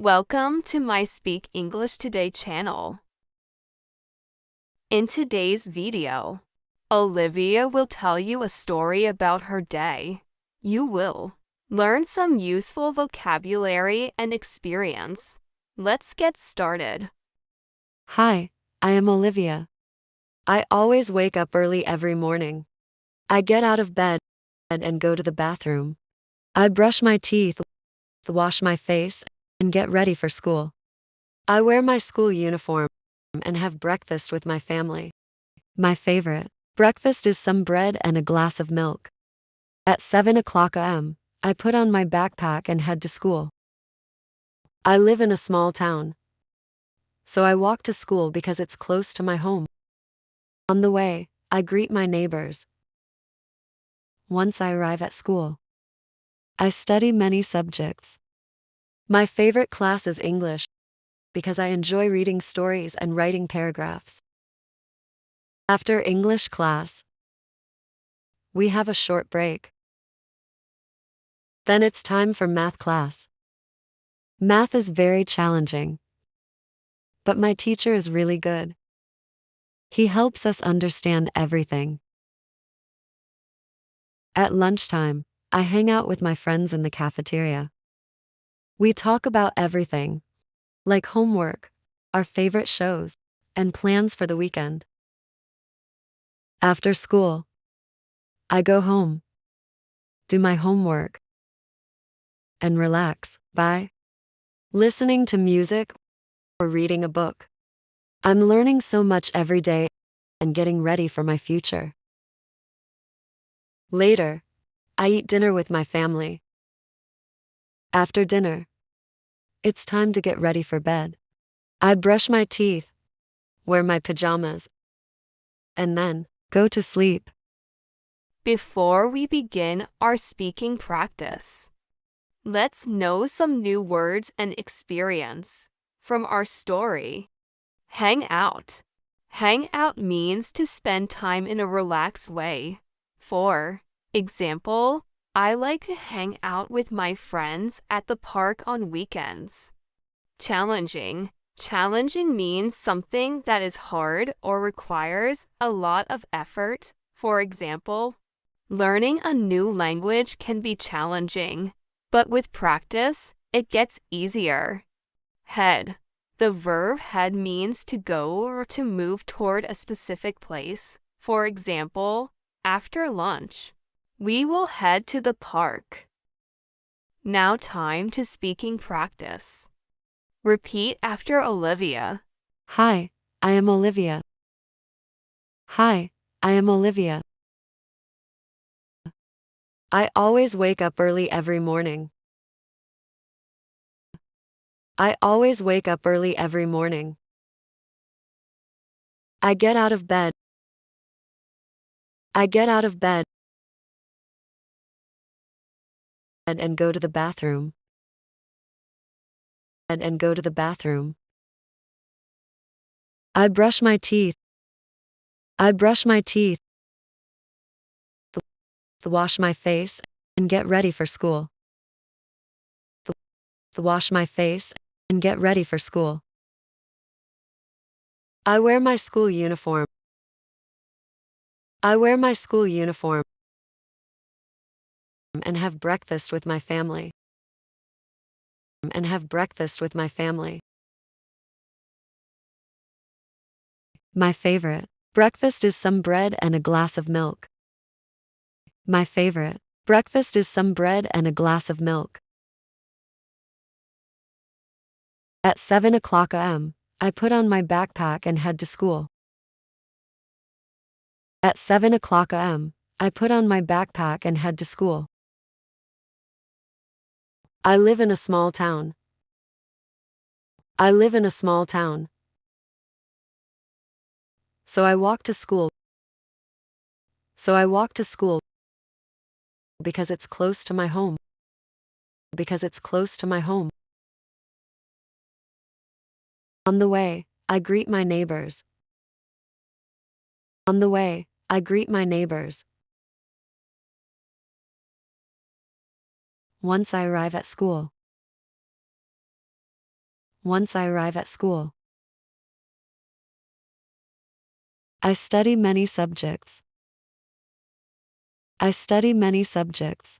Welcome to my Speak English Today channel. In today's video, Olivia will tell you a story about her day. You will learn some useful vocabulary and experience. Let's get started. Hi, I am Olivia. I always wake up early every morning. I get out of bed and go to the bathroom. I brush my teeth, wash my face, and get ready for school. I wear my school uniform and have breakfast with my family. My favorite breakfast is some bread and a glass of milk. At 7 o'clock a.m., I put on my backpack and head to school. I live in a small town, so I walk to school because it's close to my home. On the way, I greet my neighbors. Once I arrive at school, I study many subjects. My favorite class is English because I enjoy reading stories and writing paragraphs. After English class, we have a short break. Then it's time for math class. Math is very challenging, but my teacher is really good. He helps us understand everything. At lunchtime, I hang out with my friends in the cafeteria. We talk about everything, like homework, our favorite shows, and plans for the weekend. After school, I go home, do my homework, and relax by listening to music or reading a book. I'm learning so much every day and getting ready for my future. Later, I eat dinner with my family. After dinner, it's time to get ready for bed. I brush my teeth, wear my pajamas, and then go to sleep. Before we begin our speaking practice, let's know some new words and experience from our story. Hang out. Hang out means to spend time in a relaxed way. For example, I like to hang out with my friends at the park on weekends. Challenging. Challenging means something that is hard or requires a lot of effort. For example, learning a new language can be challenging, but with practice, it gets easier. Head. The verb head means to go or to move toward a specific place. For example, after lunch, we will head to the park. Now time to speaking practice. Repeat after Olivia. Hi, I am Olivia. Hi, I am Olivia. I always wake up early every morning. I always wake up early every morning. I get out of bed. I get out of bed and go to the bathroom. And go to the bathroom. I brush my teeth. I brush my teeth, wash my face, and get ready for school. Wash my face and get ready for school. I wear my school uniform. I wear my school uniform and have breakfast with my family. And have breakfast with my family. My favorite breakfast is some bread and a glass of milk. My favorite breakfast is some bread and a glass of milk. At 7 o'clock a.m., I put on my backpack and head to school. At 7 o'clock a.m., I put on my backpack and head to school. I live in a small town. I live in a small town, so I walk to school. So I walk to school because it's close to my home. Because it's close to my home. On the way, I greet my neighbors. On the way, I greet my neighbors. Once I arrive at school, once I arrive at school. I study many subjects. I study many subjects.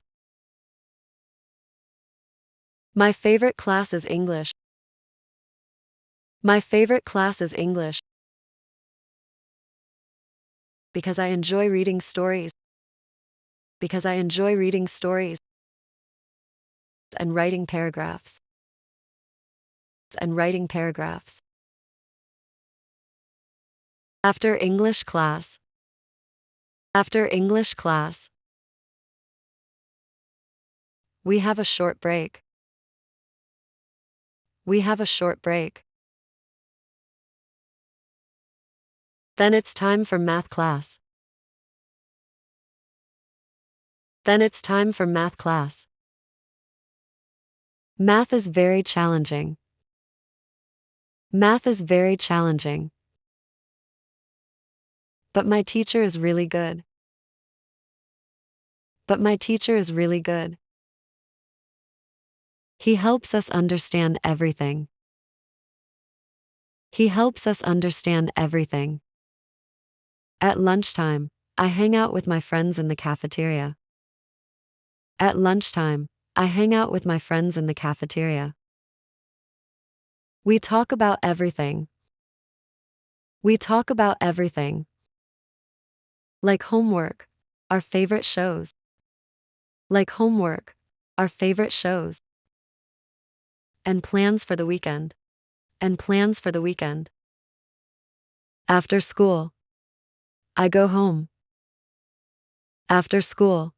My favorite class is English. My favorite class is English because I enjoy reading stories. Because I enjoy reading stories and writing paragraphs. And writing paragraphs. After English class. After English class. We have a short break. We have a short break. Then it's time for math class. Then it's time for math class. Math is very challenging. Math is very challenging. But my teacher is really good. But my teacher is really good. He helps us understand everything. He helps us understand everything. At lunchtime, I hang out with my friends in the cafeteria. At lunchtime, I hang out with my friends in the cafeteria. We talk about everything. We talk about everything. Like homework, our favorite shows. Like homework, our favorite shows. And plans for the weekend. And plans for the weekend. After school, I go home. After school,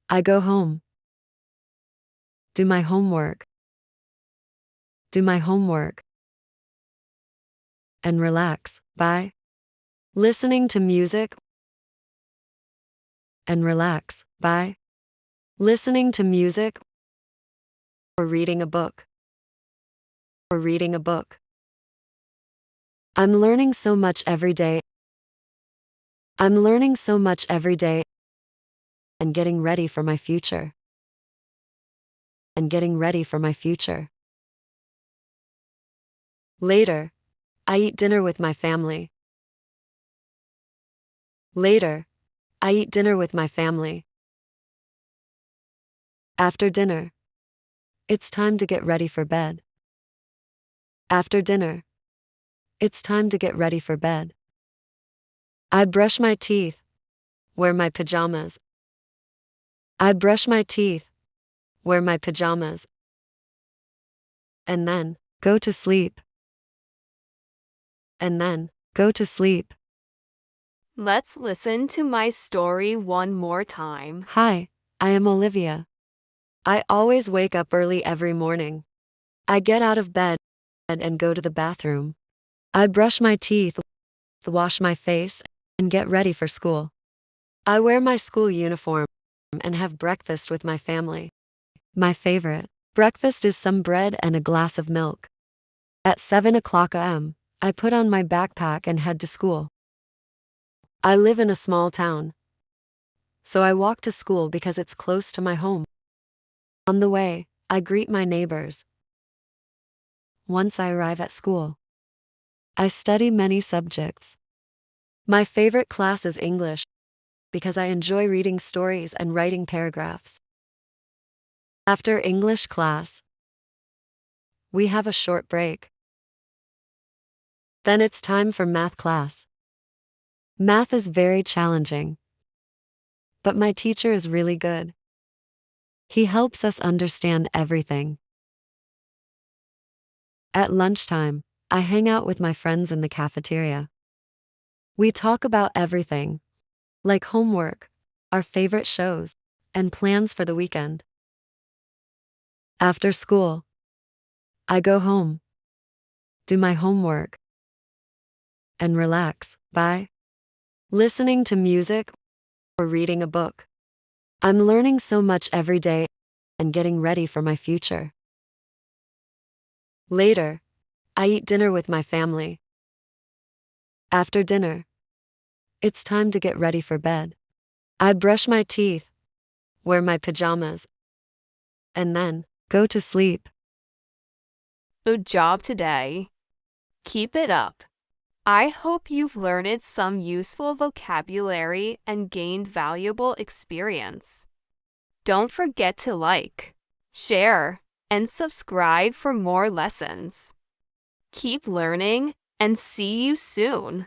I go home. Do my homework. Do my homework. And relax by listening to music. And relax by listening to music or reading a book. Or reading a book. I'm learning so much every day. I'm learning so much every day and getting ready for my future. And getting ready for my future. Later, I eat dinner with my family. Later, I eat dinner with my family. After dinner, it's time to get ready for bed. After dinner, it's time to get ready for bed. I brush my teeth, wear my pajamas. I brush my teeth, wear my pajamas, and then go to sleep. And then go to sleep. Let's listen to my story one more time. Hi, I am Olivia. I always wake up early every morning. I get out of bed and go to the bathroom. I brush my teeth, wash my face, and get ready for school. I wear my school uniform and have breakfast with my family. My favorite breakfast is some bread and a glass of milk. At 7 o'clock a.m., I put on my backpack and head to school. I live in a small town, so I walk to school because it's close to my home. On the way, I greet my neighbors. Once I arrive at school, I study many subjects. My favorite class is English because I enjoy reading stories and writing paragraphs. After English class, we have a short break. Then it's time for math class. Math is very challenging, but my teacher is really good. He helps us understand everything. At lunchtime, I hang out with my friends in the cafeteria. We talk about everything, like homework, our favorite shows, and plans for the weekend. After school, I go home, do my homework, and relax by listening to music or reading a book. I'm learning so much every day and getting ready for my future. Later, I eat dinner with my family. After dinner, it's time to get ready for bed. I brush my teeth, wear my pajamas, and then go to sleep. Good job today. Keep it up. I hope you've learned some useful vocabulary and gained valuable experience. Don't forget to like, share, and subscribe for more lessons. Keep learning and see you soon.